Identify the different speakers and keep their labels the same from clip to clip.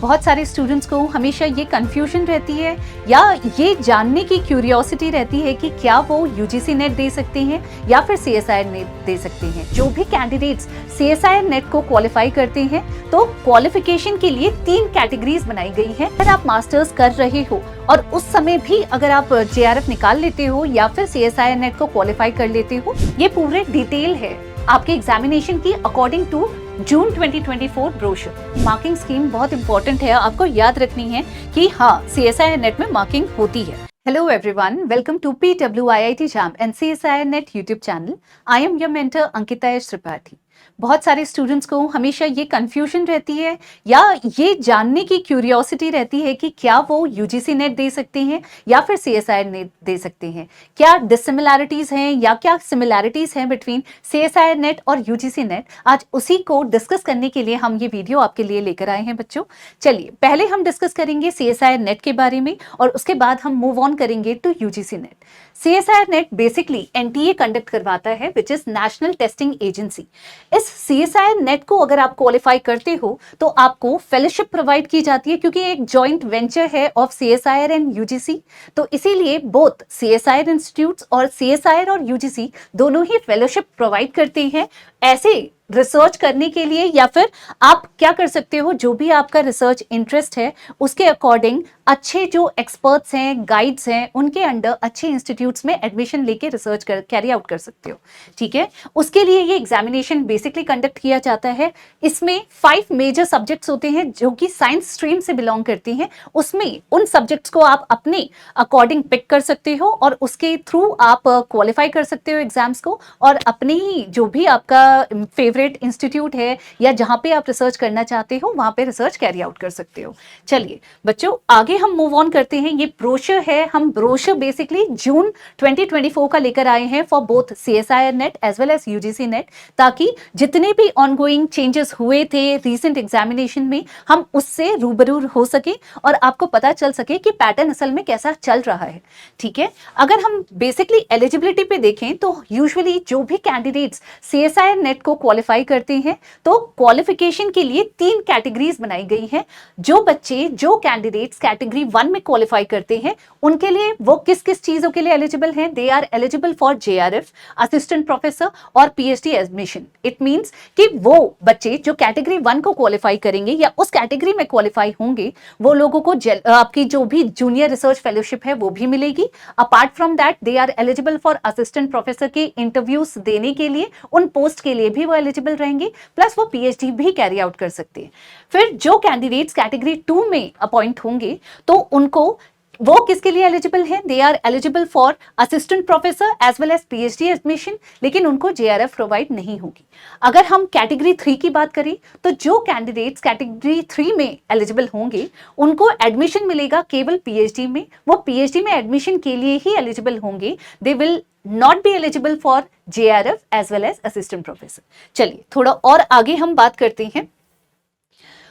Speaker 1: बहुत सारे स्टूडेंट्स को हमेशा ये कंफ्यूजन रहती है या ये जानने की क्यूरियोसिटी रहती है कि क्या वो यूजीसी नेट दे सकते हैं या फिर सीएसआईआर नेट दे सकते हैं। जो भी कैंडिडेट्स सीएसआईआर नेट को क्वालिफाई करते हैं तो क्वालिफिकेशन के लिए 3 कैटेगरीज बनाई गई हैं। अगर आप मास्टर्स कर रहे हो और उस समय भी अगर आप जेआरएफ निकाल लेते हो या फिर सीएसआईआर नेट को क्वालिफाई कर लेते हो, ये पूरे डिटेल है आपके एग्जामिनेशन की according to June 2024 brochure. Marking scheme बहुत इंपॉर्टेंट है, आपको याद रखनी है कि हाँ सीएसआईआर नेट में मार्किंग होती है। Hello everyone, welcome to PWIIT JAM and CSIR Net YouTube channel. I am your mentor Ankita S. Tripathi. बहुत सारे स्टूडेंट्स को हमेशा ये कंफ्यूजन रहती है या ये जानने की क्यूरियोसिटी रहती है कि क्या वो यूजीसी नेट दे सकते हैं या फिर सीएसआईआर नेट दे सकते हैं। क्या डिसिमिलैरिटीज हैं या क्या सिमिलैरिटीज हैं बिटवीन सीएसआईआर नेट और यूजीसी नेट। आज उसी को डिस्कस करने के लिए हम ये वीडियो आपके लिए लेकर आए हैं बच्चों। चलिए पहले हम डिस्कस करेंगे सीएसआईआर नेट के बारे में और उसके बाद हम मूव ऑन करेंगे to UGC NET. CSIR NET basically NTA conduct करवाता है which is National Testing Agency. इस सीएसआईआर नेट को अगर आप क्वालिफाई करते हो तो आपको फेलोशिप प्रोवाइड की जाती है, क्योंकि एक जॉइंट वेंचर है ऑफ सीएसआईआर एंड यूजीसी। तो इसीलिए बोथ सीएसआईआर इंस्टीट्यूट्स और सीएसआईआर और यूजीसी दोनों ही फेलोशिप प्रोवाइड करते हैं ऐसे रिसर्च करने के लिए, या फिर आप क्या कर सकते हो जो भी आपका रिसर्च इंटरेस्ट है उसके अकॉर्डिंग अच्छे जो एक्सपर्ट्स हैं, गाइड्स हैं, उनके अंडर अच्छे इंस्टीट्यूट्स में एडमिशन लेके रिसर्च कैरी आउट कर सकते हो। ठीक है, उसके लिए ये एग्जामिनेशन बेसिकली कंडक्ट किया जाता है। इसमें 5 मेजर सब्जेक्ट्स होते हैं जो कि साइंस स्ट्रीम से बिलोंग करती हैं। उसमें उन सब्जेक्ट्स को आप अपने अकॉर्डिंग पिक कर सकते हो और उसके थ्रू आप क्वालिफाई कर सकते हो एग्जाम्स को और अपने ही जो भी आपका फेवरेट इंस्टीट्यूट है या जहां पे आप रिसर्च करना चाहते हो वहां पे रिसर्च कैरी आउट कर सकते हो। चलिए बच्चों आगे हम मूव ऑन करते हैं। ये ब्रोशर है, हम ब्रोशर बेसिकली जून 2024 का लेकर आए हैं for both CSIR NET as well as UGC NET, ताकि जितने भी ऑनगोइंग चेंजेस हुए थे रीसेंट एग्जामिनेशन में हम उससे रूबरू हो सके और आपको पता चल सके कि पैटर्न असल में कैसा चल रहा है। ठीक है, अगर हम बेसिकली एलिजिबिलिटी पे देखें तो यूजुअली जो भी कैंडिडेट्स सीएसआईआर नेट को क्वालिफाई करते हैं तो क्वालिफिकेशन के लिए 3 कैटेगरीज बनाई गई हैं। जो कैंडिडेट्स कैटेगरी 1 में क्वालिफाई करते हैं उनके लिए वो किस किस चीजों के लिए एलिजिबल हैं। They are eligible for JRF, assistant professor और पीएचडी एडमिशन। इट मींस कि वो बच्चे जो कैटेगरी 1 को क्वालिफाई करेंगे या उस कैटेगरी में क्वालिफाई होंगे वो लोगों को आपकी जो भी जूनियर रिसर्च फेलोशिप है वो भी मिलेगी। Apart from that they are eligible for assistant professor के इंटरव्यूज देने के लिए, उन पोस्ट के लिए भी वो एलिजिबल रहेंगे, प्लस वो पीएचडी भी कैरी आउट कर सकते हैं। फिर जो कैंडिडेट्स कैटेगरी 2 में अपॉइंट होंगे तो उनको वो किसके लिए एलिजिबल हैं। They are eligible for assistant professor as well as PhD admission, लेकिन उनको जेआरएफ प्रोवाइड नहीं होगी। अगर हम कैटेगरी 3 की बात करें तो जो कैंडिडेट्स कैटेगरी 3 में एलिजिबल होंगे उनको एडमिशन मिलेगा केवल पीएचडी में। वो पीएचडी में एडमिशन के लिए ही एलिजिबल होंगे। They will not be eligible for JRF as well as assistant professor. चलिए थोड़ा और आगे हम बात करते हैं।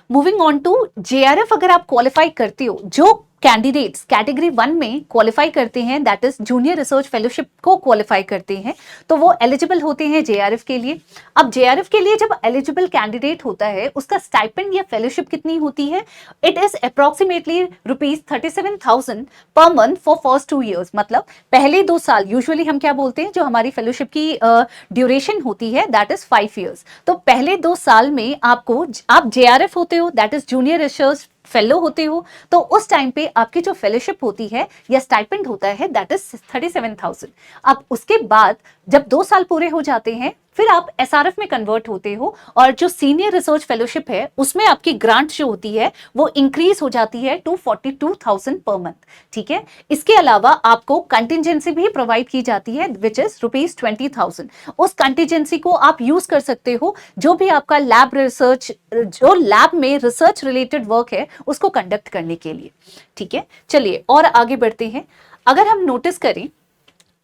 Speaker 1: मूविंग ऑन टू जेआरएफ, अगर आप क्वालिफाई करते हो, जो कैंडिडेट्स कैटेगरी 1 में क्वालिफाई करते हैं that is junior research fellowship को क्वालिफाई करते हैं तो वो एलिजिबल होते हैं जेआरएफ के लिए। अब जेआरएफ के लिए जब एलिजिबल कैंडिडेट होता है उसका स्टाइपेंड या फेलोशिप कितनी होती है। It is approximately ₹37,000 per month for first 2 years। मतलब पहले 2 साल यूजुअली हम क्या बोलते हैं, जो हमारी फेलोशिप की ड्यूरेशन होती है दैट इज 5 years। तो पहले 2 साल में आपको, आप जेआरएफ होते हो that is junior research fellow होते हो, तो उस टाइम पे आपकी जो फेलोशिप होती है या स्टाइपेंड होता है दैट इज 37,000। अब उसके बाद जब 2 साल पूरे हो जाते हैं फिर आप एसआरएफ में कन्वर्ट होते हो और जो सीनियर रिसर्च फेलोशिप है उसमें आपकी ग्रांट जो होती है वो इंक्रीज हो जाती है टू 42,000 पर मंथ। ठीक है, इसके अलावा आपको कंटिजेंसी भी प्रोवाइड की जाती है विच इज ₹20,000। उस कंटिजेंसी को आप यूज कर सकते हो जो भी आपका लैब रिसर्च, जो लैब में रिसर्च रिलेटेड वर्क है उसको कंडक्ट करने के लिए। ठीक है, चलिए और आगे बढ़ते हैं। अगर हम नोटिस करें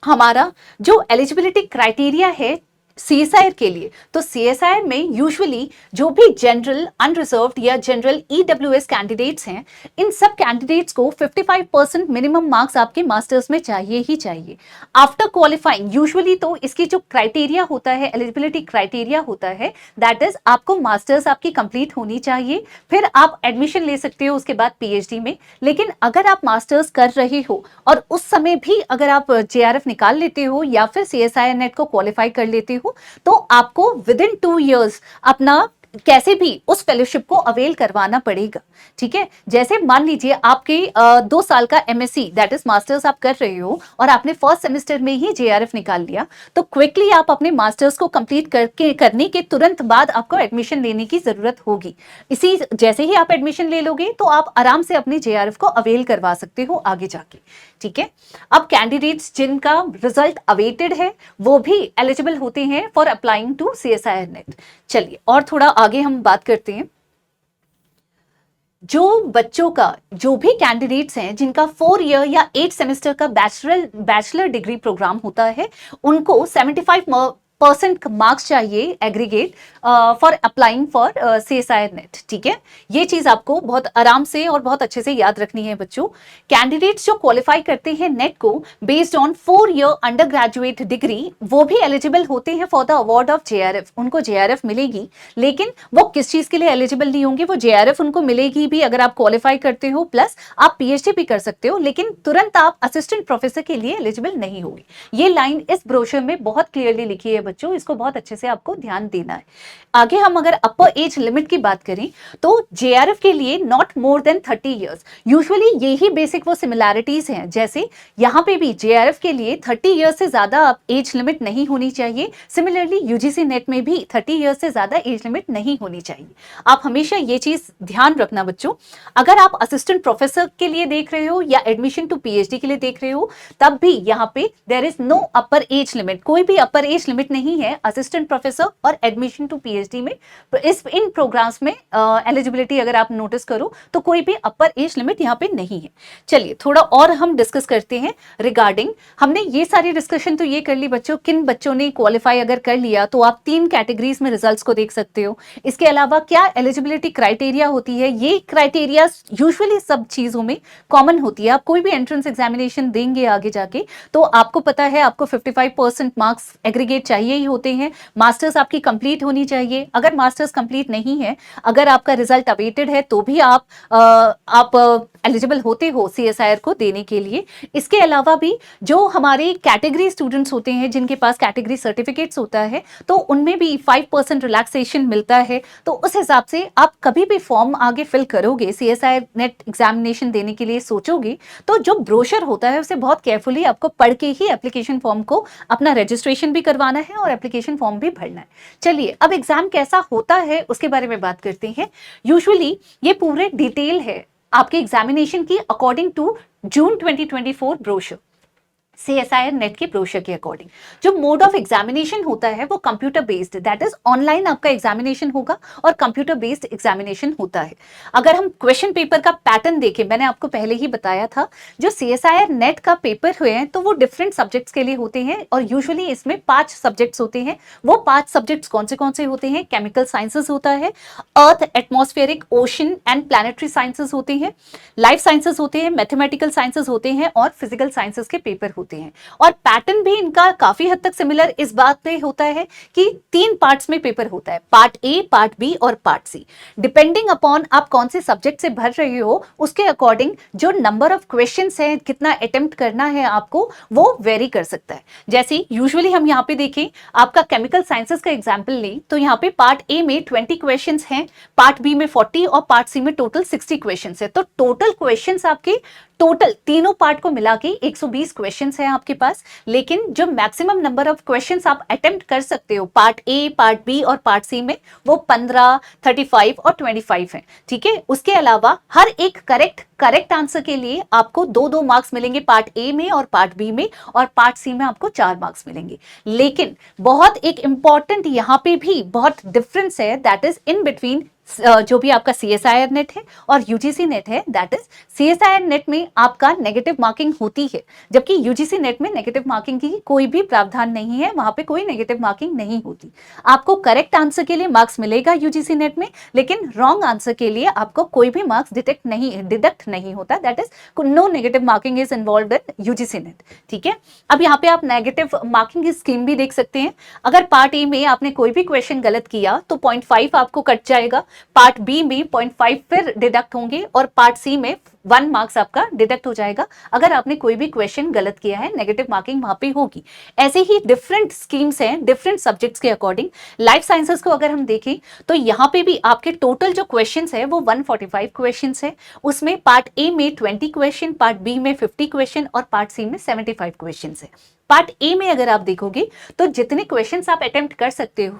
Speaker 1: हमारा जो एलिजिबिलिटी क्राइटेरिया है CSIR के लिए, तो CSIR में यूजुअली जो भी जनरल, अनरिजर्व्ड या जनरल EWS कैंडिडेट्स हैं, इन सब कैंडिडेट्स को 55% मिनिमम मार्क्स आपके मास्टर्स में चाहिए ही चाहिए आफ्टर क्वालिफाइंग। यूजुअली तो इसकी जो क्राइटेरिया होता है, एलिजिबिलिटी क्राइटेरिया होता है, दैट इज आपको मास्टर्स आपकी कंप्लीट होनी चाहिए, फिर आप एडमिशन ले सकते हो उसके बाद PhD में। लेकिन अगर आप मास्टर्स कर रहे हो और उस समय भी अगर आप JRF निकाल लेते हो या फिर CSIR नेट को क्वालिफाई कर लेते हो, तो आपको विद इन 2 years अपना कैसे भी उस फेलोशिप को अवेल करवाना पड़ेगा। ठीक है, जैसे मान लीजिए आपके 2 साल का MSc दैट इज मास्टर्स आप कर रहे हो और आपने फर्स्ट सेमेस्टर में ही JRF निकाल लिया, तो क्विकली आप अपने मास्टर्स को कंप्लीट करने के तुरंत बाद आपको एडमिशन लेने की जरूरत होगी। इसी जैसे ही आप एडमिशन ले लोगे तो आप आराम से अपने JRF को अवेल करवा सकते हो आगे जाके। ठीक है, अब कैंडिडेट्स जिनका रिजल्ट अवेटेड है वो भी एलिजिबल होते हैं for applying to CSIR NET. चलिए और थोड़ा आगे हम बात करते हैं। जो बच्चों का, जो भी कैंडिडेट्स हैं जिनका 4 ईयर या 8 सेमेस्टर का बैचलर डिग्री प्रोग्राम होता है, उनको 75% मार्क्स चाहिए aggregate for applying for CSIR net. ठीक है, ये चीज आपको बहुत आराम से और बहुत अच्छे से याद रखनी है बच्चों। कैंडिडेट्स जो क्वालिफाई करते हैं नेट को based on 4 year under graduate degree, वो भी एलिजिबल होते हैं for the award of JRF। उनको JRF मिलेगी, लेकिन वो किस चीज के लिए एलिजिबल नहीं होंगे, वो JRF उनको मिलेगी भी अगर आप क्वालिफाई करते हो, प्लस आप PhD भी कर सकते हो, लेकिन तुरंत आप असिस्टेंट प्रोफेसर के लिए एलिजिबल नहीं होगी। ये लाइन इस ब्रोशर में बहुत क्लियरली लिखी है बच्चों, इसको बहुत अच्छे से आपको ध्यान देना है। आगे हम अगर अपर एज लिमिट की बात करें तो JRF के लिए not more than 30 years. Usually यही बेसिक वो सिमिलैरिटीज हैं, जैसे यहाँ पे भी JRF के लिए 30 इयर्स से ज्यादा एज लिमिट नहीं होनी चाहिए। सिमिलरली UGC नेट में भी 30 इयर्स से ज्यादा एज लिमिट नहीं होनी चाहिए। आप हमेशा ये चीज ध्यान रखना बच्चों। अगर आप असिस्टेंट प्रोफेसर के लिए देख रहे हो या एडमिशन टू PhD के लिए देख रहे हो, तब भी यहाँ पे there is no upper age limit, कोई भी अपर एज लिमिट नहीं है असिस्टेंट प्रोफेसर और एडमिशन टू PhD में। इन प्रोग्राम्स में एलिजिबिलिटी अगर आप नोटिस करो तो कोई भी अपर एज लिमिट यहाँ पे नहीं है। चलिए थोड़ा और हम डिस्कस करते हैं रिगार्डिंग, हमने ये सारी डिस्कशन तो ये कर ली बच्चों, किन बच्चों ने क्वालिफाई अगर कर लिया तो आप 3 कैटेगरीज में रिजल्ट्स को देख सकते हो। इसके अलावा क्या एलिजिबिलिटी क्राइटेरिया होती है, ये क्राइटेरिया यूजुअली सब चीजों में कॉमन होती है। आप कोई भी एंट्रेंस एग्जामिनेशन देंगे आगे जाके तो आपको पता है आपको 55% मार्क्स एग्रीगेट चाहिए ही होते हैं। मास्टर्स आपकी कंप्लीट होनी चाहिए। अगर मास्टर्स कंप्लीट नहीं है, अगर आपका रिजल्ट अवेटेड है, तो भी आप एलिजिबल होते हो CSIR को देने के लिए। इसके अलावा भी जो हमारे कैटेगरी स्टूडेंट्स होते हैं जिनके पास कैटेगरी सर्टिफिकेट्स होता है, तो उनमें भी 5% रिलैक्सेशन मिलता है। तो उस हिसाब से आप कभी भी फॉर्म आगे फिल करोगे, CSIR नेट एग्जामिनेशन देने के लिए सोचोगे, तो जो ब्रोशर होता है उसे बहुत केयरफुली आपको पढ़ के ही एप्लीकेशन फॉर्म को अपना रजिस्ट्रेशन भी करवाना है और एप्लीकेशन फॉर्म भी भरना है। चलिए अब एग्जाम कैसा होता है उसके बारे में बात करते हैं। यूजुअली ये पूरे डिटेल है आपके एग्जामिनेशन की according to June 2024 brochure, CSIR NET के ब्रोशर के अकॉर्डिंग। जो मोड ऑफ एग्जामिनेशन होता है वो computer based, that is online आपका एग्जामिनेशन होगा और कंप्यूटर बेस्ड एग्जामिनेशन होता है। अगर हम क्वेश्चन पेपर का पैटर्न देखें, मैंने आपको पहले ही बताया था, जो CSIR नेट का पेपर हुए हैं तो वो डिफरेंट सब्जेक्ट्स के लिए होते हैं और यूजुअली इसमें 5 सब्जेक्ट्स होते हैं। वो 5 सब्जेक्ट्स कौन से होते हैं? केमिकल साइंसेस होता है, earth, atmospheric, ocean and planetary sciences होते हैं, लाइफ साइंसेस होते हैं, मैथमेटिकल साइंसेस होते हैं और फिजिकल साइंसेस के पेपर होते हैं। और पैटर्न भी इनका काफी हद तक सिमिलर इस बात पे होता है कि 3 पार्ट्स में पेपर होता है, पार्ट A, पार्ट B और पार्ट C। डिपेंडिंग अपॉन आप कौन से सब्जेक्ट से भर रहे हो उसके अकॉर्डिंग जो नंबर ऑफ क्वेश्चंस है, कितना अटेम्प्ट करना है आपको, वो वेरी कर सकता है। जैसे यूजुअली हम यहाँ पे देखें, आपका केमिकल साइंसेस का एग्जाम्पल लें तो यहाँ पे पार्ट A में 20 क्वेश्चंस हैं, पार्ट B में 40 और पार्ट C में टोटल 60 क्वेश्चंस है। तो टोटल क्वेश्चंस आपके टोटल तीनों पार्ट को मिला के 120 क्वेश्चंस हैं आपके पास। लेकिन जो मैक्सिमम नंबर ऑफ क्वेश्चंस आप अटेम्प्ट कर सकते हो पार्ट A, पार्ट B और पार्ट C में, वो 15, 35 और 25 हैं। ठीक है, उसके अलावा हर एक करेक्ट आंसर के लिए आपको 2-2 मार्क्स मिलेंगे पार्ट A में और पार्ट B में, और पार्ट C में आपको 4 मार्क्स मिलेंगे। लेकिन बहुत एक इंपॉर्टेंट यहाँ पे भी बहुत डिफरेंस है, दैट इज इन बिटवीन जो भी आपका CSIR नेट है और UGC नेट है, दैट इज CSIR नेट में आपका नेगेटिव मार्किंग होती है, जबकि UGC नेट में नेगेटिव मार्किंग की कोई भी प्रावधान नहीं है, वहां पे कोई नेगेटिव मार्किंग नहीं होती। आपको करेक्ट आंसर के लिए मार्क्स मिलेगा UGC नेट में, लेकिन रॉन्ग आंसर के लिए आपको कोई भी मार्क्स डिडक्ट नहीं होता, that is no negative marking is involve in UGC NET. ठीक है, अब यहाँ पे आप नेगेटिव मार्किंग की स्कीम भी देख सकते हैं। अगर पार्ट ए में आपने कोई भी क्वेश्चन गलत किया तो 0.5 आपको कट जाएगा, पार्ट बी में 0.5 फिर डिडक्ट होंगे और पार्ट सी में 1 मार्क्स आपका डिडक्ट हो जाएगा अगर आपने कोई भी क्वेश्चन गलत किया है, नेगेटिव मार्किंग वहां पे होगी। ऐसे ही डिफरेंट स्कीम्स हैं डिफरेंट सब्जेक्ट्स के अकॉर्डिंग। लाइफ साइंसेस को अगर हम देखें तो यहाँ पे भी आपके टोटल जो क्वेश्चंस है वो 145 क्वेश्चंस है, उसमें पार्ट ए में 20 क्वेश्चन, पार्ट बी में 50 क्वेश्चन और पार्ट सी में 75 क्वेश्चंस है। पार्ट ए में अगर आप देखोगे तो जितने क्वेश्चंस आप अटेम्प्ट कर सकते हो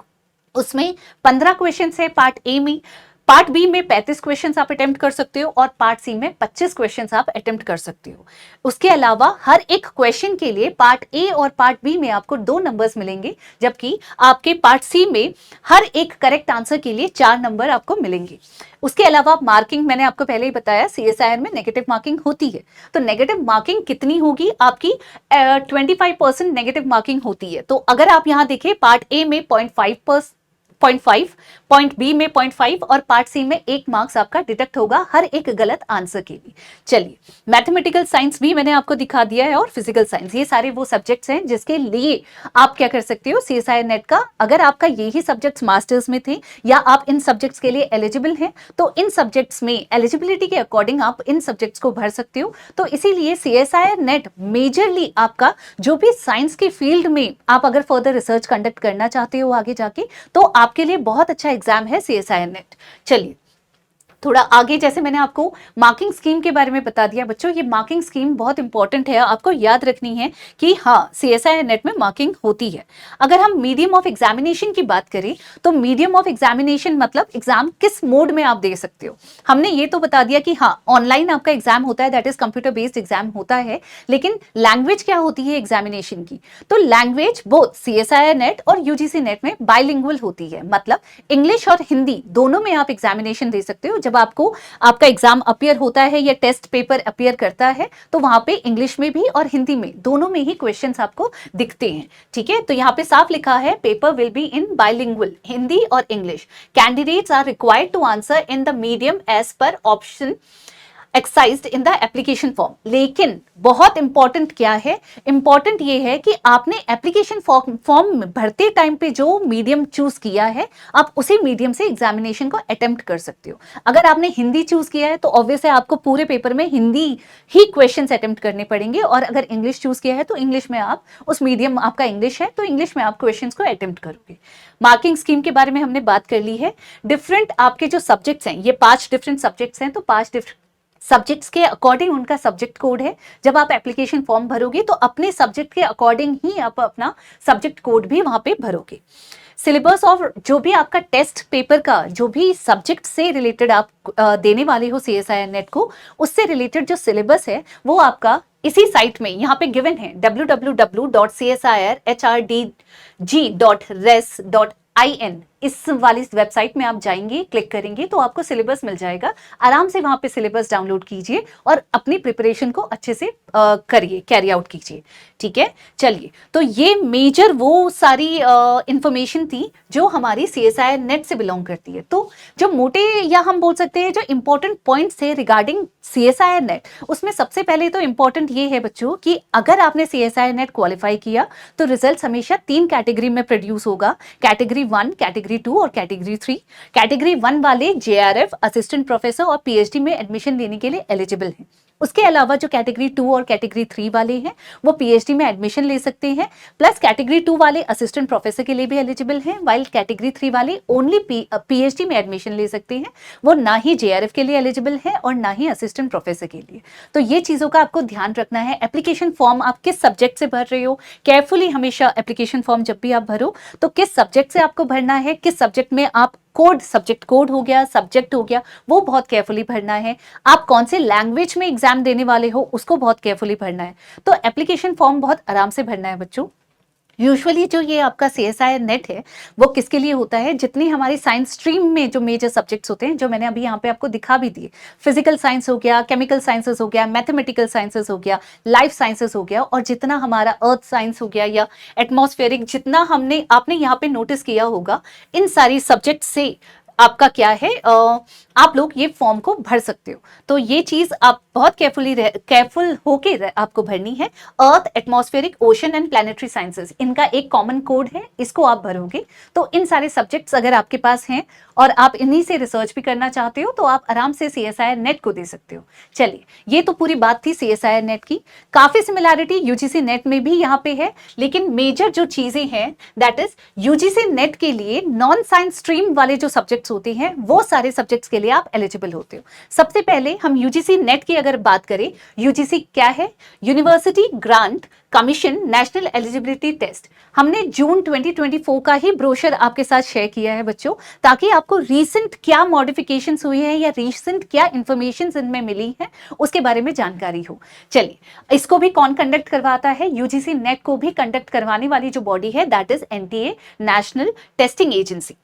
Speaker 1: उसमें 15 क्वेश्चंस है पार्ट ए में, पार्ट बी में 35 क्वेश्चंस आप अटेम्प्ट कर सकते हो और पार्ट सी में 25 क्वेश्चंस आप अटेम्प्ट कर सकते हो। उसके अलावा हर एक क्वेश्चन के लिए पार्ट ए और पार्ट बी में आपको 2 नंबर्स मिलेंगे, जबकि आपके पार्ट सी में हर एक करेक्ट आंसर के लिए 4 नंबर आपको मिलेंगे। उसके अलावा मार्किंग मैंने आपको पहले ही बताया, CSIR में नेगेटिव मार्किंग होती है, तो नेगेटिव मार्किंग कितनी होगी आपकी 25% नेगेटिव मार्किंग होती है। तो अगर आप यहाँ देखें पार्ट ए में 0.5, पॉइंट बी में 0.5 और पार्ट सी में 1 मार्क्स आपका डिडक्ट होगा हर एक गलत आंसर के लिए। चलिए, मैथमेटिकल साइंस भी मैंने आपको दिखा दिया है और फिजिकल साइंस, ये सारे वो सब्जेक्ट्स हैं जिसके लिए आप क्या कर सकते हो, CSIR नेट का अगर आपका यही सब्जेक्ट्स मास्टर्स में थे या आप इन सब्जेक्ट्स के लिए एलिजिबल हैं तो इन सब्जेक्ट्स में एलिजिबिलिटी के अकॉर्डिंग आप इन सब्जेक्ट्स को भर सकते हो। तो इसीलिए CSIR नेट मेजरली आपका जो भी साइंस के फील्ड में आप अगर फर्दर रिसर्च कंडक्ट करना चाहते हो आगे जाके, तो आपके लिए बहुत अच्छा एग्जाम है CSIR नेट। चलिए थोड़ा आगे, जैसे मैंने आपको मार्किंग स्कीम के बारे में बता दिया बच्चों, ये मार्किंग स्कीम बहुत इंपॉर्टेंट है, आपको याद रखनी है कि हाँ CSIR नेट में मार्किंग होती है। अगर हम मीडियम ऑफ एग्जामिनेशन की बात करें तो मीडियम ऑफ एग्जामिनेशन मतलब एग्जाम किस मोड में आप दे सकते हो। हमने ये तो बता दिया कि हाँ ऑनलाइन आपका एग्जाम होता है, that is computer based exam होता है, लेकिन लैंग्वेज क्या होती है एग्जामिनेशन की, तो लैंग्वेज बोथ CSIR नेट और UGC नेट में बाइलिंगुअल होती है, मतलब इंग्लिश और हिंदी दोनों में आप एग्जामिनेशन दे सकते हो। जब आपको आपका एग्जाम अपीयर होता है या टेस्ट पेपर अपीयर करता है तो वहां पे इंग्लिश में भी और हिंदी में दोनों में ही क्वेश्चंस आपको दिखते हैं। ठीक है, तो यहाँ पे साफ लिखा है paper will be in bilingual, Hindi और English. Candidates are required to answer in the medium as per option exercised in the application form. लेकिन बहुत इंपॉर्टेंट क्या है, इंपॉर्टेंट ये है कि आपने एप्लीकेशन फॉर्म भरते टाइम पे जो मीडियम चूज किया है आप उसी मीडियम से एग्जामिनेशन को अटेम्प्ट कर सकते हो। अगर आपने हिंदी चूज किया है तो ऑब्वियस है आपको पूरे पेपर में हिंदी ही क्वेश्चंस अटेम्प्ट करने पड़ेंगे, और अगर इंग्लिश चूज किया है तो इंग्लिश में आप, उस मीडियम आपका इंग्लिश है तो इंग्लिश में आप क्वेश्चंस को अटेम्प्ट करोगे। मार्किंग स्कीम के बारे में हमने बात कर ली है। डिफरेंट आपके जो सब्जेक्ट्स हैं, ये 5 डिफरेंट सब्जेक्ट्स हैं, तो 5 डिफरेंट सब्जेक्ट्स के अकॉर्डिंग उनका सब्जेक्ट कोड है। जब आप एप्लीकेशन फॉर्म भरोगे तो अपने सब्जेक्ट के अकॉर्डिंग ही आप अपना सब्जेक्ट कोड भी वहां पे भरोगे। सिलेबस और जो भी आपका टेस्ट पेपर का जो भी सब्जेक्ट से रिलेटेड आप देने वाले हो CSIR नेट को, उससे रिलेटेड जो सिलेबस है वो आपका इसी साइट में यहाँ पे गिवन है www.csirhdg.res.in। इस वाली वेबसाइट में आप जाएंगे, क्लिक करेंगे तो आपको सिलेबस मिल जाएगा। आराम से वहां पे सिलेबस डाउनलोड कीजिए और अपनी प्रिपरेशन को अच्छे से करिए, कैरी आउट कीजिए। ठीक है, चलिए, तो ये मेजर वो सारी इंफॉर्मेशन थी जो हमारी CSIR नेट से बिलोंग करती है। तो जो मोटे या हम बोल सकते हैं जो इंपॉर्टेंट पॉइंट्स थे रिगार्डिंग CSIR नेट, उसमें सबसे पहले तो इंपॉर्टेंट ये है बच्चों कि अगर आपने CSIR नेट क्वालिफाई किया तो रिजल्ट हमेशा 3 कैटेगरी में प्रोड्यूस होगा, कैटेगरी 1, कैटेगरी 2 और कैटेगरी 3। कैटेगरी 1 वाले JRF, असिस्टेंट प्रोफेसर और PhD में एडमिशन लेने के लिए एलिजिबल हैं। उसके अलावा जो कैटेगरी 2 और कैटेगरी 3 वाले हैं वो PhD में एडमिशन ले सकते हैं, प्लस कैटेगरी 2 वाले असिस्टेंट प्रोफेसर के लिए भी एलिजिबल हैं, वाइल कैटेगरी 3 वाले ओनली PhD में एडमिशन ले सकते हैं, वो ना ही JRF के लिए एलिजिबल है और ना ही असिस्टेंट प्रोफेसर के लिए। तो ये चीज़ों का आपको ध्यान रखना है। एप्लीकेशन फॉर्म आप किस सब्जेक्ट से भर रहे हो, केयरफुली हमेशा एप्लीकेशन फॉर्म जब भी आप भरो तो किस सब्जेक्ट से आपको भरना है, किस सब्जेक्ट में आप कोड, सब्जेक्ट कोड हो गया, सब्जेक्ट हो गया, वो बहुत केयरफुली भरना है। आप कौन से लैंग्वेज में एग्जाम देने वाले हो उसको बहुत केयरफुली भरना है। तो एप्लीकेशन फॉर्म बहुत आराम से भरना है बच्चों। यूजुअली जो ये आपका CSIR नेट है वो किसके लिए होता है, जितनी हमारी साइंस स्ट्रीम में जो मेजर सब्जेक्ट्स होते हैं, जो मैंने अभी यहाँ पे आपको दिखा भी दिए, फिजिकल साइंस हो गया, केमिकल साइंसेस हो गया, मैथमेटिकल साइंसेस हो गया, लाइफ साइंसेस हो गया, और जितना हमारा अर्थ साइंस हो गया या एटमॉस्फेरिक, जितना आपने यहाँ पे नोटिस किया होगा, इन सारी सब्जेक्ट से आपका क्या है, आप लोग ये फॉर्म को भर सकते हो। तो ये चीज आप बहुत केयरफुल होके आपको भरनी है। Earth, atmospheric, ocean and planetary sciences, इनका एक कॉमन कोड है, इसको आप भरोगे तो इन सारे सब्जेक्ट्स अगर आपके पास हैं और आप इन्हीं से रिसर्च भी करना चाहते हो तो आप आराम से CSIR नेट को दे सकते हो। चलिए, ये तो पूरी बात थी CSIR नेट की। काफी सिमिलैरिटी UGC नेट में भी यहाँ पे है, लेकिन मेजर जो चीजें हैं दैट इज UGC नेट के लिए नॉन साइंस स्ट्रीम वाले जो सब्जेक्ट्स होते हैं वो सारे सब्जेक्ट्स के लिए आप एलिजिबल होते हो। सबसे पहले हम UGC नेट की अगर बात करें, UGC क्या है? University Grant Commission National Eligibility Test. हमने जून 2024 का ही ब्रोशर आपके साथ शेयर किया है बच्चों, ताकि आपको रीसेंट क्या मॉडिफिकेशंस हुई है या रीसेंट क्या इंफॉर्मेशन इनमें मिली है उसके बारे में जानकारी हो। चलिए, इसको भी कौन कंडक्ट करवाता है? UGC नेट को भी कंडक्ट करवाने वाली जो बॉडी है that is NTA, national Testing agency.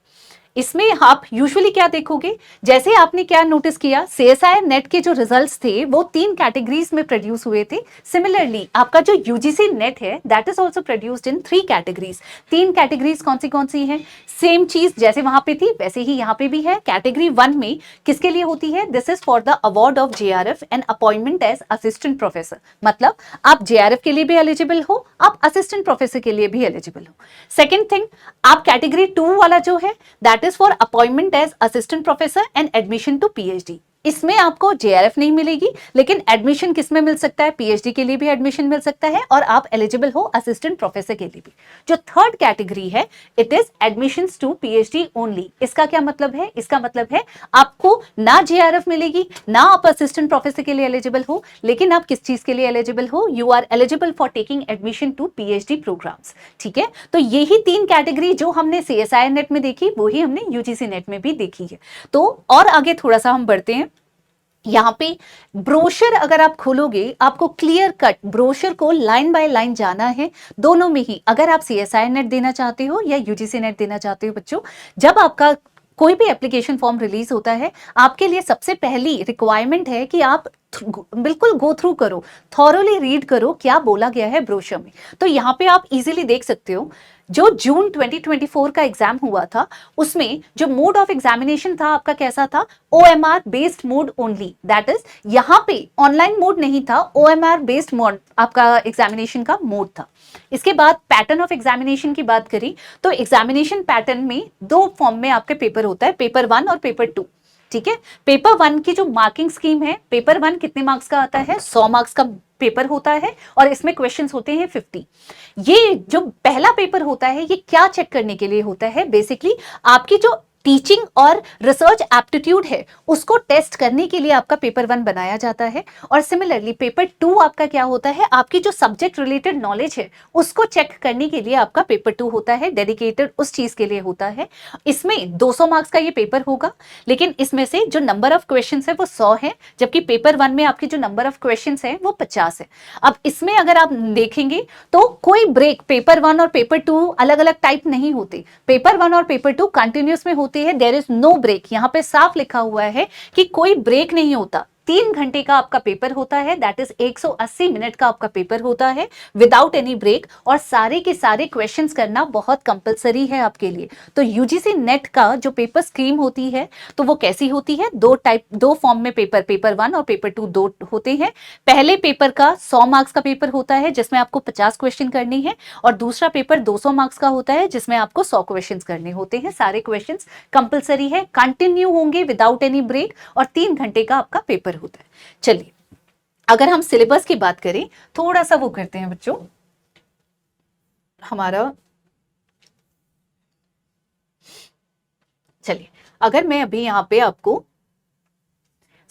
Speaker 1: इसमें आप यूजुअली क्या देखोगे, जैसे आपने क्या नोटिस किया, CSIR नेट के जो रिजल्ट्स थे वो 3 कैटेगरीज में प्रोड्यूस हुए थे। सिमिलरली आपका जो UGC नेट है that is also produced in 3 categories. 3 categories कौन सी हैं? सेम चीज जैसे वहां पे थी वैसे ही यहाँ पे भी है। कैटेगरी 1 में किसके लिए होती है? This is for the award of JRF and appointment as assistant professor. मतलब आप JRF के लिए भी एलिजिबल हो, आप असिस्टेंट प्रोफेसर के लिए भी एलिजिबल हो। सेकेंड थिंग, आप कैटेगरी 2 वाला जो है that is for appointment as assistant professor and admission to PhD। इसमें आपको JRF नहीं मिलेगी, लेकिन एडमिशन किसमें मिल सकता है? PhD के लिए भी एडमिशन मिल सकता है और आप एलिजिबल हो असिस्टेंट प्रोफेसर के लिए भी। जो थर्ड कैटेगरी है it is admissions to PhD only. इसका क्या मतलब है? इसका मतलब है आपको ना JRF मिलेगी, ना आप असिस्टेंट प्रोफेसर के लिए एलिजिबल हो, लेकिन आप किस चीज के लिए एलिजिबल हो? You are eligible for taking admission to PhD programmes. ठीक है, तो यही 3 कैटेगरी जो हमने CSIR नेट में देखी वही हमने UGC नेट में भी देखी है। तो और आगे थोड़ा सा हम बढ़ते हैं। यहाँ पे ब्रोशर अगर आप खोलोगे, आपको क्लियर कट ब्रोशर को लाइन बाय लाइन जाना है दोनों में ही। अगर आप CSIR नेट देना चाहते हो या UGC नेट देना चाहते हो बच्चों, जब आपका कोई भी एप्लीकेशन फॉर्म रिलीज होता है, आपके लिए सबसे पहली रिक्वायरमेंट है कि आप बिल्कुल गो थ्रू करो, थॉरोली रीड करो क्या बोला गया है ब्रोशर में। तो यहाँ पे आप इजीली देख सकते हो, जो जून 2024 का एग्जाम हुआ था उसमें जो मोड ऑफ एग्जामिनेशन था आपका कैसा था? OMR based mode only. That is यहाँ पे ऑनलाइन मोड नहीं था, OMR बेस्ड मोड आपका एग्जामिनेशन का मोड था। इसके बाद पैटर्न ऑफ एग्जामिनेशन की बात करी तो एग्जामिनेशन पैटर्न में 2 फॉर्म में आपके पेपर होता है, पेपर 1 और पेपर 2। ठीक है, पेपर 1 की जो मार्किंग स्कीम है, पेपर 1 कितने मार्क्स का आता है? 100 मार्क्स का पेपर होता है और इसमें क्वेश्चंस होते हैं 50। ये जो पहला पेपर होता है ये क्या चेक करने के लिए होता है? बेसिकली आपकी जो टीचिंग और रिसर्च एप्टीट्यूड है उसको टेस्ट करने के लिए आपका पेपर 1 बनाया जाता है। और सिमिलरली पेपर 2 आपका क्या होता है? आपकी जो सब्जेक्ट रिलेटेड नॉलेज है उसको चेक करने के लिए आपका पेपर 2 होता है, डेडिकेटेड उस चीज के लिए होता है। इसमें 200 मार्क्स का ये पेपर होगा, लेकिन इसमें से जो नंबर ऑफ क्वेश्चन है वो 100 है, जबकि पेपर 1 में आपकी जो नंबर ऑफ क्वेश्चन है वो 50 है। अब इसमें अगर आप देखेंगे तो कोई ब्रेक, पेपर 1 और पेपर 2 अलग अलग टाइप नहीं होते। पेपर 1 और पेपर 2 कंटिन्यूस में होते है, देयर इज नो ब्रेक। यहां पे साफ लिखा हुआ है कि कोई ब्रेक नहीं होता। 3 घंटे का आपका पेपर होता है, दैट इज 180 मिनट का आपका पेपर होता है विदाउट एनी ब्रेक, और सारे के सारे क्वेश्चंस करना बहुत कंपलसरी है आपके लिए। तो UGC नेट का जो पेपर स्कीम होती है तो वो कैसी होती है? 2 फॉर्म में पेपर 1 और पेपर 2 2 होते हैं। पहले पेपर का 100 मार्क्स का पेपर होता है जिसमें आपको 50 क्वेश्चन करनी है, और दूसरा पेपर 200 मार्क्स का होता है जिसमें आपको 100 क्वेश्चन करने होते हैं। सारे क्वेश्चन कंपलसरी है, कंटिन्यू होंगे विदाउट एनी ब्रेक, और 3 घंटे का आपका पेपर होता है। चलिए, अगर हम सिलेबस की बात करें, थोड़ा सा वो करते हैं बच्चों हमारा। चलिए, अगर मैं अभी यहां पे आपको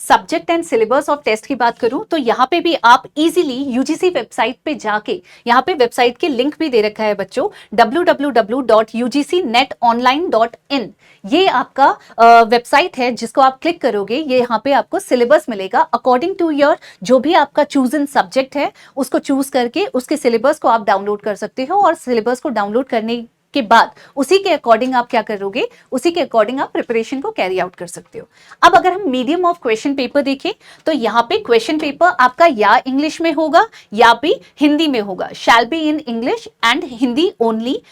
Speaker 1: subject and syllabus of test की बात करूं तो यहाँ पे भी आप इजीली यूजीसी वेबसाइट पे जाके, यहाँ पे वेबसाइट की लिंक भी दे रखा है बच्चों, www.ugcnetonline.in, ये आपका वेबसाइट है जिसको आप क्लिक करोगे, ये यहाँ पे आपको सिलेबस मिलेगा अकॉर्डिंग टू योर जो भी आपका चूजन सब्जेक्ट है उसको चूज करके उसके सिलेबस को आप डाउनलोड कर सकते हो, और सिलेबस को डाउनलोड करने के बाद उसी के अकॉर्डिंग आप क्या करोगे, उसी के अकॉर्डिंग आप प्रिपरेशन को कैरी आउट कर सकते हो। अब अगर हम मीडियम ऑफ क्वेश्चन पेपर देखें तो यहाँ पे क्वेश्चन पेपर आपका या इंग्लिश में होगा या भी हिंदी में होगा, shall be in English and Hindi only.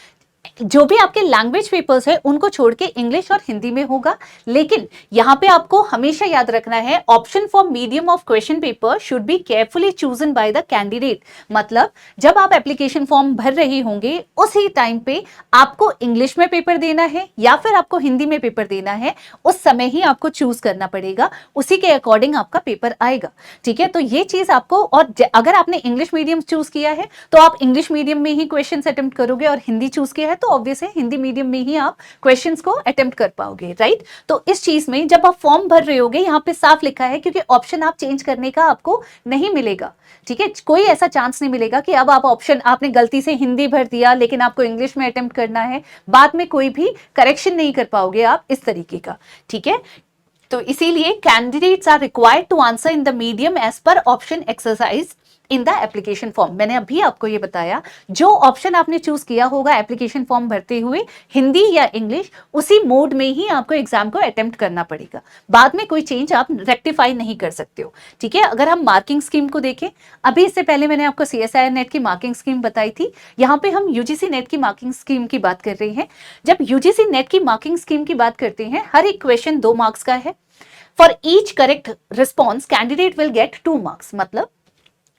Speaker 1: जो भी आपके लैंग्वेज पेपर्स है उनको छोड़ के इंग्लिश और हिंदी में होगा। लेकिन यहाँ पे आपको हमेशा याद रखना है, option for medium of question paper should be carefully chosen by the candidate. मतलब जब आप एप्लीकेशन फॉर्म भर रहे होंगे उसी टाइम पे आपको इंग्लिश में पेपर देना है या फिर आपको हिंदी में पेपर देना है, उस समय ही आपको चूज करना पड़ेगा, उसी के अकॉर्डिंग आपका पेपर आएगा। ठीक है, तो ये चीज आपको, और अगर आपने इंग्लिश मीडियम चूज किया है तो आप इंग्लिश मीडियम में ही क्वेश्चन अटेम्प्ट करोगे, और हिंदी चूज किया है तो ऑब्वियस है हिंदी मीडियम में ही आप क्वेश्चंस को अटेम्प्ट कर पाओगे, राइट। तो इस चीज में जब आप फॉर्म भर रहे होगे यहाँ पे साफ लिखा है, क्योंकि ऑप्शन आप चेंज करने का आपको नहीं मिलेगा। ठीक है, कोई ऐसा चांस नहीं मिलेगा कि अब आप ऑप्शन आपने गलती से हिंदी भर दिया लेकिन आपको इंग्लिश में अटेम्प्ट करना है, बाद में कोई भी करेक्शन नहीं कर पाओगे आप इस तरीके का। ठीक है, तो इसीलिए candidates are required to answer in the medium as per option exercise in the application form. मैंने अभी आपको ये बताया, जो ऑप्शन आपने चूज किया होगा एप्लीकेशन फॉर्म भरते हुए, हिंदी या इंग्लिश, उसी मोड में ही आपको एग्जाम को अटेम्प्ट करना पड़ेगा, बाद में कोई चेंज आप रेक्टिफाई नहीं कर सकते हो। ठीक है, अगर हम मार्किंग स्कीम को देखें, अभी इससे पहले मैंने आपको CSIR नेट की मार्किंग स्कीम बताई थी, यहाँ पे हम UGC नेट की मार्किंग स्कीम की बात कर रहे हैं। जब UGC नेट की मार्किंग स्कीम की बात करते हैं, हर एक क्वेश्चन 2 मार्क्स का है। For each correct response candidate will get 2 marks, मतलब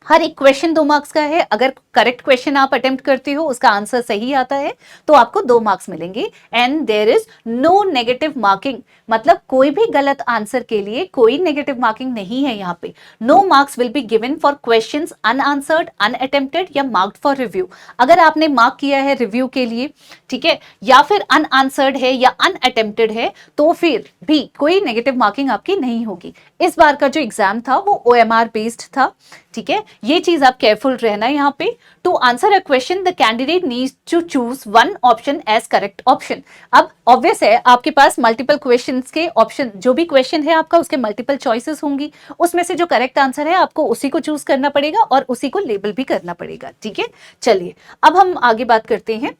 Speaker 1: हर एक क्वेश्चन 2 मार्क्स का है। अगर करेक्ट क्वेश्चन आप अटेम्प्ट करते हो, उसका आंसर सही आता है तो आपको 2 मार्क्स मिलेंगे। And there is no negative marking, मतलब कोई भी गलत आंसर के लिए कोई नेगेटिव मार्किंग नहीं है यहाँ पे। No marks will be given for questions unanswered, unattempted या मार्क्ड फॉर रिव्यू। अगर आपने मार्क किया है रिव्यू के लिए, ठीक है, या फिर अनआंसर्ड है या अनअटेम्प्टेड है, तो फिर भी कोई नेगेटिव मार्किंग आपकी नहीं होगी। इस बार का जो एग्जाम था वो OMR बेस्ड था। ठीक है, ये चीज आप केयरफुल रहना यहाँ पे। To answer a question the candidate needs to choose one option as correct option. अब ऑब्वियस है आपके पास मल्टीपल क्वेश्चंस के ऑप्शन, जो भी क्वेश्चन है आपका उसके मल्टीपल चॉइसेस होंगी, उसमें से जो करेक्ट आंसर है आपको उसी को चूज करना पड़ेगा और उसी को लेबल भी करना पड़ेगा। ठीक है, चलिए अब हम आगे बात करते हैं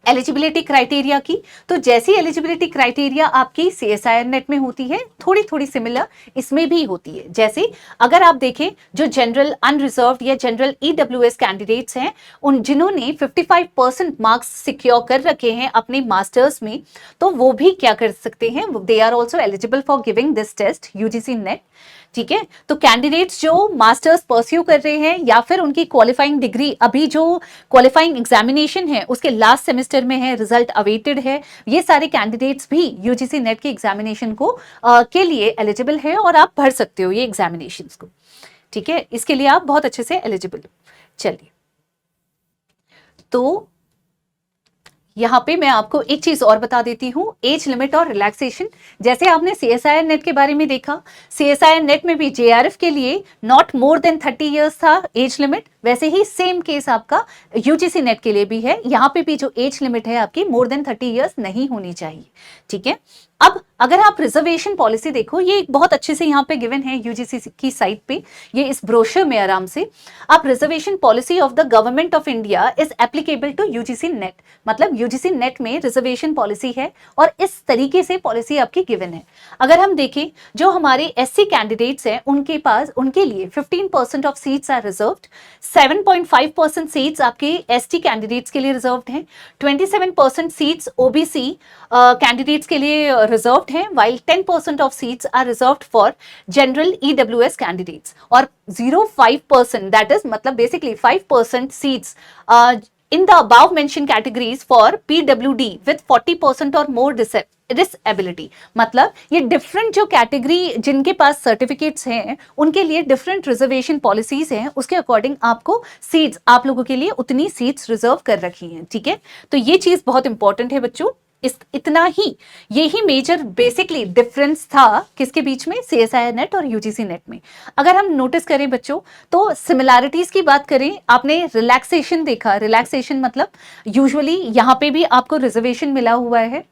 Speaker 1: एलिजिबिलिटी क्राइटेरिया की। तो जैसी एलिजिबिलिटी क्राइटेरिया आपकी CSIR नेट में होती है, थोड़ी थोड़ी सिमिलर इसमें भी होती है। जैसे अगर आप देखें, जो जनरल अनरिजर्व्ड या जनरल EWS कैंडिडेट्स हैं, उन जिन्होंने 55% मार्क्स सिक्योर कर रखे हैं अपने मास्टर्स में, तो वो भी क्या कर सकते हैं, they are also eligible for giving this test UGC NET. ठीक है, तो कैंडिडेट्स जो मास्टर्स परस्यू कर रहे हैं या फिर उनकी क्वालिफाइंग डिग्री, अभी जो क्वालिफाइंग एग्जामिनेशन है उसके लास्ट सेमेस्टर में है, रिजल्ट अवेटेड है, ये सारे कैंडिडेट्स भी UGC नेट के एग्जामिनेशन को के लिए एलिजिबल है और आप भर सकते हो ये एग्जामिनेशंस को। ठीक है, इसके लिए आप बहुत अच्छे से एलिजिबल हो। चलिए, तो यहाँ पे मैं आपको एक चीज और बता देती हूँ, एज लिमिट और रिलैक्सेशन। जैसे आपने CSIR नेट के बारे में देखा, CSIR नेट में भी JRF के लिए नॉट मोर देन 30 इयर्स था एज लिमिट, वैसे ही सेम केस आपका UGC नेट के लिए भी है। यहाँ पे भी जो एज लिमिट है आपकी मोर देन 30 इयर्स नहीं होनी चाहिए। ठीक है, अब अगर आप रिजर्वेशन पॉलिसी देखो, ये बहुत अच्छे से यहाँ पे गिवन है UGC की साइट पे, ये इस ब्रोशर में आराम से आप reservation policy of the government of India is applicable to UGC NET, मतलब UGC नेट में रिजर्वेशन पॉलिसी है और इस तरीके से पॉलिसी आपकी गिवन है। अगर हम देखें, जो हमारे SC कैंडिडेट्स हैं उनके पास, उनके लिए 15% of seats are reserved, 7.5% seats आपके ST कैंडिडेट्स के लिए रिजर्व्ड हैं, 27% सीट्स OBC कैंडिडेट्स के लिए रिजर्व्ड हैं, while 10% of seats are reserved for general EWS candidates, और 0.5% that is मतलब basically 5% seats in the above mentioned categories for PWD with 40% or more disability। मतलब ये डिफरेंट जो कैटेगरी जिनके पास सर्टिफिकेट्स हैं उनके लिए डिफरेंट रिजर्वेशन पॉलिसीज हैं, उसके अकॉर्डिंग आपको सीट्स, आप लोगों के लिए उतनी सीट्स रिजर्व कर रखी हैं। ठीक है, तो ये चीज बहुत इंपॉर्टेंट है बच्चों। इतना ही, यही मेजर बेसिकली डिफरेंस था किसके बीच में, सीएसआईआर नेट और यूजीसी नेट में। अगर हम नोटिस करें बच्चों, तो सिमिलैरिटीज की बात करें, आपने रिलैक्सेशन देखा, रिलैक्सेशन मतलब यूजुअली यहाँ पे भी आपको रिजर्वेशन मिला हुआ है।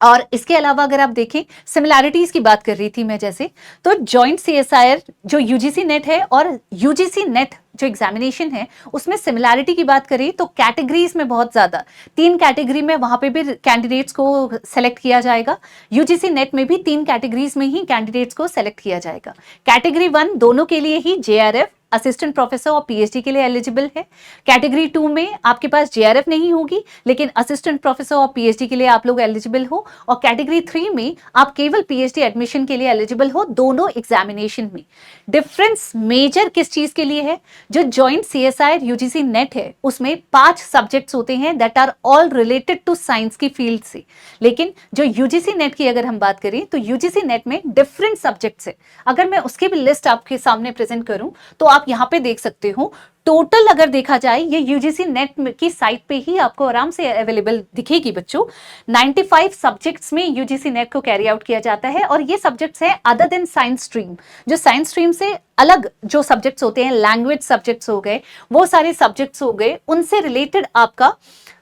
Speaker 1: और इसके अलावा अगर आप देखें, सिमिलैरिटीज की बात कर रही थी मैं जैसे, तो जॉइंट सीएसआईआर जो यूजीसी नेट है और यूजीसी नेट जो एग्जामिनेशन है, उसमें सिमिलैरिटी की बात करें तो कैटेगरीज में बहुत ज्यादा, 3 कैटेगरी में वहां पे भी कैंडिडेट्स को सेलेक्ट किया जाएगा। यूजीसी नेट में भी 3 कैटेगरीज में ही कैंडिडेट्स को सेलेक्ट किया जाएगा। कैटेगरी 1 दोनों के लिए ही जेआरएफ असिस्टेंट प्रोफेसर और पीएचडी के लिए एलिजिबल है। कैटेगरी 2 में आपके पास जेआरएफ नहीं होगी, लेकिन असिस्टेंट प्रोफेसर और पीएचडी के लिए आप लोग एलिजिबल हो। और कैटेगरी 3 में आप केवल पीएचडी एडमिशन के लिए एलिजिबल हो, दोनों एग्जामिनेशन में। डिफरेंस मेजर किस चीज के लिए है, जो जॉइंट सीएसआईआर यूजीसी नेट है उसमें 5 सब्जेक्ट्स होते हैं that are all related to science की फील्ड से। लेकिन जो यूजीसी नेट की अगर हम बात करें, तो यूजीसी नेट में डिफरेंट सब्जेक्ट्स है। अगर मैं उसकी भी लिस्ट आपके सामने प्रेजेंट करूं, तो आप यहाँ पे देख सकते हो, टोटल अगर देखा जाए ये यूजीसी नेट की साइट पे ही आपको आराम से अवेलेबल दिखेगी बच्चों। 95 सब्जेक्ट्स में यूजीसी नेट को कैरी आउट किया जाता है, और ये सब्जेक्ट्स हैं अदर देन साइंस स्ट्रीम। जो साइंस स्ट्रीम से अलग जो सब्जेक्ट्स होते हैं, लैंग्वेज सब्जेक्ट्स हो गए, वो सारे सब्जेक्ट्स हो गए, उनसे रिलेटेड आपका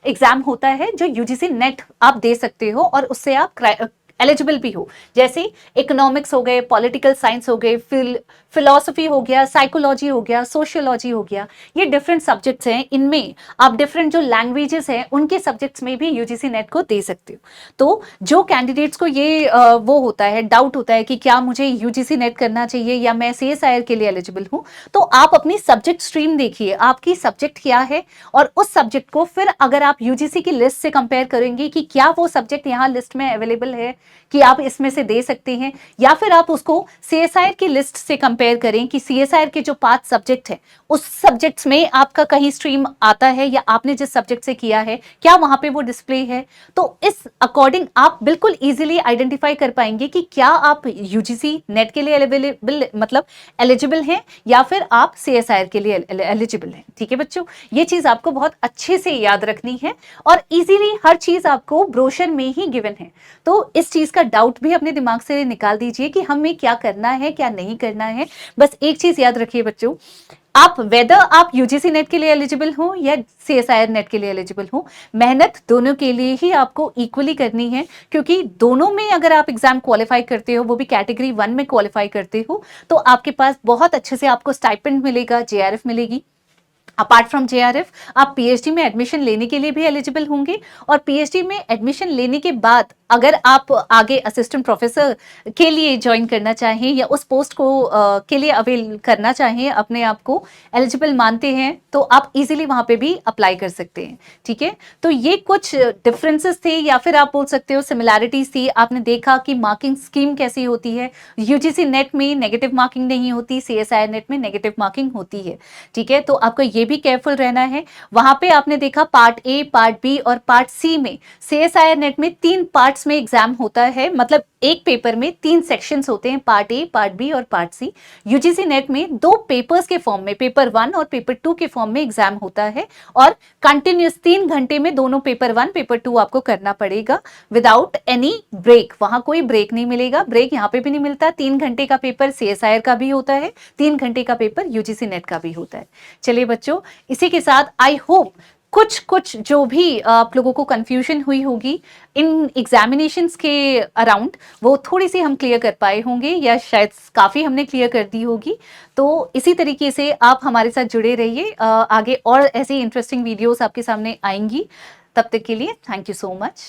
Speaker 1: एग्जाम होता है जो यूजीसी नेट आप दे सकते हो, और उससे आप एलिजिबल भी हो। जैसे इकोनॉमिक्स हो गए, पॉलिटिकल साइंस हो गए, फिलॉसफी हो गया, साइकोलॉजी हो गया, सोशियोलॉजी हो गया, ये डिफरेंट सब्जेक्ट्स हैं। इनमें आप डिफरेंट जो लैंग्वेजेस हैं उनके सब्जेक्ट्स में भी यूजीसी नेट को दे सकते हो। तो जो कैंडिडेट्स को ये वो होता है, डाउट होता है कि क्या मुझे यूजीसी नेट करना चाहिए या मैं सीएसआईआर के लिए एलिजिबल हूँ, तो आप अपनी सब्जेक्ट स्ट्रीम देखिए, आपकी सब्जेक्ट क्या है, और उस सब्जेक्ट को फिर अगर आप यूजीसी की लिस्ट से कंपेयर करेंगे कि क्या वो सब्जेक्ट यहाँ लिस्ट में अवेलेबल है कि आप इसमें से दे सकते हैं, या फिर आप उसको सीएसआईआर की लिस्ट से कंपेयर करें कि सीएसआईआर के जो 5 सब्जेक्ट है उस सब्जेक्ट्स में आपका कहीं स्ट्रीम आता है, या आपने जिस सब्जेक्ट से किया है क्या वहां पे वो डिस्प्ले है। तो इस अकॉर्डिंग आप बिल्कुल इजीली आइडेंटिफाई कर पाएंगे कि क्या आप यूजीसी नेट के लिए अवेलेबल मतलब एलिजिबल हैं, या फिर आप सीएसआईआर के लिए एलिजिबल हैं। ठीक है बच्चों, ये चीज आपको बहुत अच्छे से याद रखनी है, और इजीली हर चीज आपको ब्रोशर में ही गिवन है। तो इस चीज का डाउट भी अपने दिमाग से निकाल दीजिए कि हमें क्या करना है क्या नहीं करना है। बस एक चीज याद रखिए बच्चों, आप वेदर आप यूजीसी नेट के लिए एलिजिबल हो या सीएसआईआर नेट के लिए एलिजिबल हो, मेहनत दोनों के लिए ही आपको इक्वली करनी है, क्योंकि दोनों में अगर आप एग्जाम क्वालिफाई करते हो, वो भी कैटेगरी 1 में क्वालिफाई करते हो, तो आपके पास बहुत अच्छे से आपको स्टाइपेंड मिलेगा, जेआरएफ मिलेगी। अपार्ट फ्रॉम जेआरएफ आप पीएचडी में एडमिशन लेने के लिए भी एलिजिबल होंगे, और पीएचडी में एडमिशन लेने के बाद अगर आप आगे असिस्टेंट प्रोफेसर के लिए ज्वाइन करना चाहें या उस पोस्ट को के लिए अवेल करना चाहें, अपने आप को एलिजिबल मानते हैं, तो आप इजीली वहां पे भी अप्लाई कर सकते हैं। ठीक है, तो ये कुछ डिफरेंसेस थे, या फिर आप बोल सकते हो सिमिलैरिटीज थी। आपने देखा कि मार्किंग स्कीम कैसी होती है, यूजीसी नेट में नेगेटिव मार्किंग नहीं होती, सीएसआईआर नेट में नेगेटिव मार्किंग होती है। ठीक है, तो आपको ये भी केयरफुल रहना है। वहां पे आपने देखा पार्ट ए, पार्ट बी और पार्ट सी में, सीएसआईआर नेट में 3 पार्ट्स में एग्जाम होता है, मतलब एक पेपर में 3 सेक्शंस होते हैं, पार्ट ए, पार्ट बी और पार्ट सी। यूजीसी नेट में 2 पेपर्स के फॉर्म में, पेपर 1 और पेपर 2 के फॉर्म में एग्जाम होता है, और कंटिन्यूस 3 घंटे में दोनों पेपर 1 पेपर 2 आपको करना पड़ेगा विदाउट एनी ब्रेक। वहां कोई ब्रेक नहीं मिलेगा, ब्रेक यहाँ पे भी नहीं मिलता। 3 घंटे का पेपर सीएसआईआर का भी होता है, 3 घंटे का पेपर यूजीसी नेट का भी होता है। चलिए बच्चों, इसी के साथ आई होप कुछ जो भी आप लोगों को कंफ्यूजन हुई होगी इन एग्जामिनेशंस के अराउंड, वो थोड़ी सी हम क्लियर कर पाए होंगे, या शायद काफ़ी हमने क्लियर कर दी होगी। तो इसी तरीके से आप हमारे साथ जुड़े रहिए, आगे और ऐसी इंटरेस्टिंग वीडियोस आपके सामने आएंगी। तब तक के लिए थैंक यू सो मच।